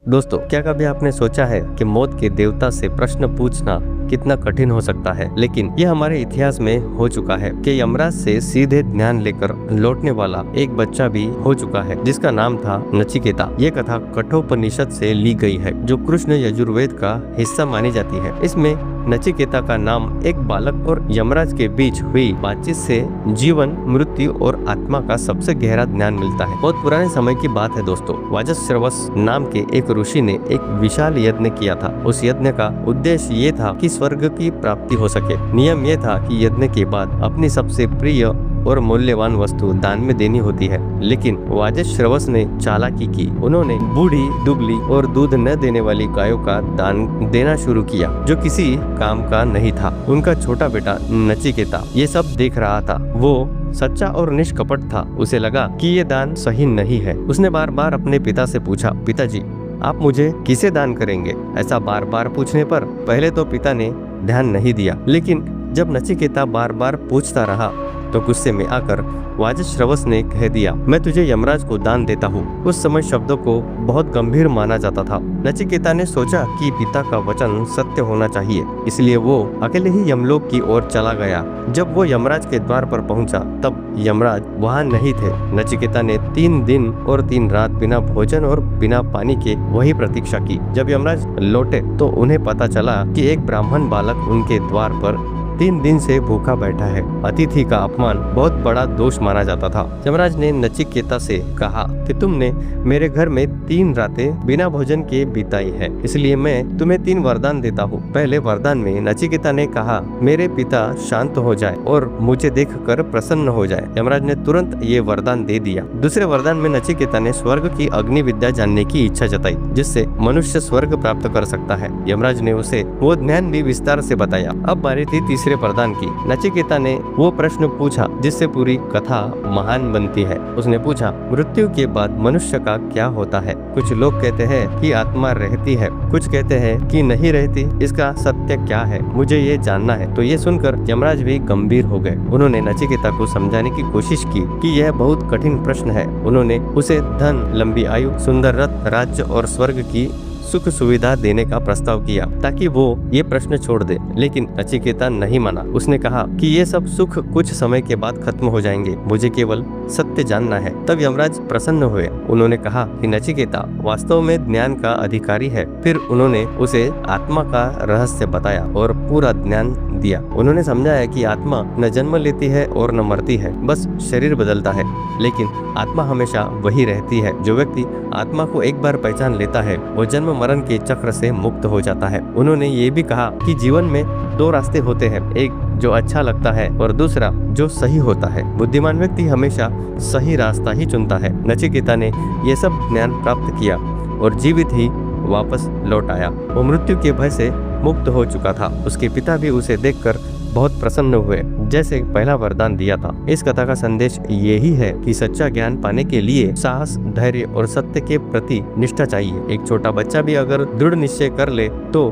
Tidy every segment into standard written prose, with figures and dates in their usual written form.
दोस्तों, क्या कभी आपने सोचा है कि मौत के देवता से प्रश्न पूछना कितना कठिन हो सकता है। लेकिन यह हमारे इतिहास में हो चुका है कि यमराज से सीधे ज्ञान लेकर लौटने वाला एक बच्चा भी हो चुका है, जिसका नाम था नचिकेता। ये कथा कठोपनिषद से ली गई है, जो कृष्ण यजुर्वेद का हिस्सा मानी जाती है। इसमें नचिकेता का नाम एक बालक और यमराज के बीच हुई बातचीत से जीवन, मृत्यु और आत्मा का सबसे गहरा ज्ञान मिलता है। बहुत पुराने समय की बात है दोस्तों। वाजश्रवस नाम के एक ऋषि ने एक विशाल यज्ञ किया था। उस यज्ञ का उद्देश्य ये था कि स्वर्ग की प्राप्ति हो सके। नियम ये था कि यज्ञ के बाद अपनी सबसे प्रिय और मूल्यवान वस्तु दान में देनी होती है। लेकिन वाजश्रवस ने चालाकी की। उन्होंने बूढ़ी, दुबली और दूध न देने वाली गायों का दान देना शुरू किया, जो किसी काम का नहीं था। उनका छोटा बेटा नचिकेता ये सब देख रहा था। वो सच्चा और निष्कपट था। उसे लगा कि ये दान सही नहीं है। उसने बार बार अपने पिता से पूछा, पिताजी, आप मुझे किसे दान करेंगे? ऐसा बार बार पूछने पर पहले तो पिता ने ध्यान नहीं दिया, लेकिन जब नचिकेता बार बार पूछता रहा तो गुस्से में आकर वाजश्रवस ने कह दिया, मैं तुझे यमराज को दान देता हूँ। उस समय शब्दों को बहुत गंभीर माना जाता था। नचिकेता ने सोचा कि पिता का वचन सत्य होना चाहिए, इसलिए वो अकेले ही यमलोक की ओर चला गया। जब वो यमराज के द्वार पर पहुंचा, तब यमराज वहां नहीं थे। नचिकेता ने 3 दिन और 3 रात बिना भोजन और बिना पानी के वही प्रतीक्षा की। जब यमराज लौटे तो उन्हें पता चला कि एक ब्राह्मण बालक उनके द्वार पर 3 दिन से भूखा बैठा है। अतिथि का अपमान बहुत बड़ा दोष माना जाता था। यमराज ने नचिकेता से कहा कि तुमने मेरे घर में 3 रातें बिना भोजन के बिताई है, इसलिए मैं तुम्हें 3 वरदान देता हूँ। पहले वरदान में नचिकेता ने कहा, मेरे पिता शांत हो जाए और मुझे देखकर प्रसन्न हो जाए। यमराज ने तुरंत ये वरदान दे दिया। दूसरे वरदान में नचिकेता ने स्वर्ग की अग्नि विद्या जानने की इच्छा जताई, जिससे मनुष्य स्वर्ग प्राप्त कर सकता है। यमराज ने उसे वो ज्ञान भी विस्तार से बताया। अब बारी थी तीसरे वरदान की। नचिकेता ने वो प्रश्न पूछा जिससे पूरी कथा महान बनती है। उसने पूछा, मृत्यु के बाद मनुष्य का क्या होता है? कुछ लोग कहते हैं कि आत्मा रहती है, कुछ कहते हैं कि नहीं रहती। इसका सत्य क्या है? मुझे ये जानना है। तो ये सुनकर यमराज भी गंभीर हो गए। उन्होंने नचिकेता को समझाने की कोशिश की कि यह बहुत कठिन प्रश्न है। उन्होंने उसे धन, लंबी आयु, सुंदर रथ, राज्य और स्वर्ग की सुख सुविधा देने का प्रस्ताव किया, ताकि वो ये प्रश्न छोड़ दे। लेकिन नचिकेता नहीं माना। उसने कहा कि ये सब सुख कुछ समय के बाद खत्म हो जाएंगे, मुझे केवल सत्य जानना है। तब यमराज प्रसन्न हुए। उन्होंने कहा कि नचिकेता वास्तव में ज्ञान का अधिकारी है। फिर उन्होंने उसे आत्मा का रहस्य बताया और पूरा ज्ञान दिया। उन्होंने समझाया कि आत्मा न जन्म लेती है और न मरती है, बस शरीर बदलता है, लेकिन आत्मा हमेशा वही रहती है। जो व्यक्ति आत्मा को एक बार पहचान लेता है, वो जन्म मरण के चक्र से मुक्त हो जाता है। उन्होंने ये भी कहा कि जीवन में 2 रास्ते होते हैं, एक जो अच्छा लगता है और दूसरा जो सही होता है। बुद्धिमान व्यक्ति हमेशा सही रास्ता ही चुनता है। नचिकेता ने ये सब ज्ञान प्राप्त किया और जीवित ही वापस लौट आया। वो मृत्यु के भय से मुक्त हो चुका था। उसके पिता भी उसे देखकर बहुत प्रसन्न हुए, जैसे पहला वरदान दिया था। इस कथा का संदेश यही है कि सच्चा ज्ञान पाने के लिए साहस, धैर्य और सत्य के प्रति निष्ठा चाहिए। एक छोटा बच्चा भी अगर दृढ़ निश्चय कर ले तो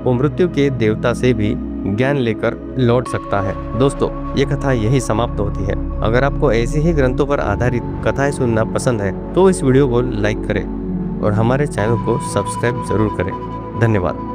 वो मृत्यु के देवता से भी ज्ञान लेकर लौट सकता है। दोस्तों, ये कथा यही समाप्त होती है। अगर आपको ऐसे ही ग्रंथों पर आधारित कथाएं सुनना पसंद है तो इस वीडियो को लाइक करें और हमारे चैनल को सब्सक्राइब जरूर करें। धन्यवाद।